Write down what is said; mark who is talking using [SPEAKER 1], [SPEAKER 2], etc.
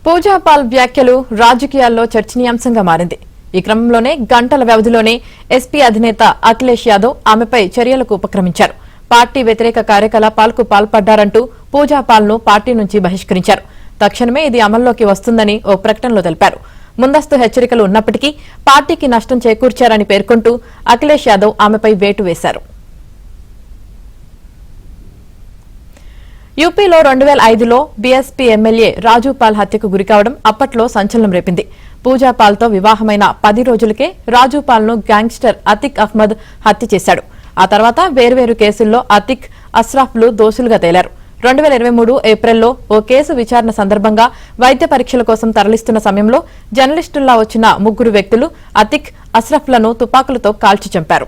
[SPEAKER 1] పూజాపాల్ వ్యాఖ్యలు రాజకీయాల్లో చర్చనీయాంశంగా మారింది. ఈ క్రమంలోనే గంటల వ్యవధిలోనే ఎస్పీ అధినేత అఖిలేష్ యాదవ్ ఆమెపై చర్యలకు ఉపక్రమించారు. పార్టీ వ్యతిరేక కార్యకలాపాలకు పాల్పడ్డారంటూ పూజాపాల్ను పార్టీ నుంచి బహిష్కరించారు. తక్షణమే ఇది అమల్లోకి వస్తుందని ఓ ప్రకటనలో తెలిపారు. ముందస్తు హెచ్చరికలు ఉన్నప్పటికీ పార్టీకి నష్టం చేకూర్చారని పేర్కొంటూ అఖిలేష్ యాదవ్ ఆమెపై వేటు వేశారు. యూపీలో 2005లో బీఎస్పీ ఎమ్మెల్యే రాజూపాల్ హత్యకు గురికావడం అప్పట్లో సంచలనం రేపింది. పూజాపాల్తో వివాహమైన 10 రోజులకే రాజూపాల్ను గ్యాంగ్స్టర్ అతిక్ అహ్మద్ హత్య చేశాడు. ఆ తర్వాత వేర్వేరు కేసుల్లో అతిక్, అస్రాఫ్లు దోషులుగా తేలారు. 2023 ఏప్రిల్లో ఓ కేసు విచారణ సందర్భంగా వైద్య పరీక్షల కోసం తరలిస్తున్న సమయంలో జర్నలిస్టుల్లా వచ్చిన 3 వ్యక్తులు అతిక్, అస్రాఫ్లను తుపాకులతో కాల్చి చంపారు.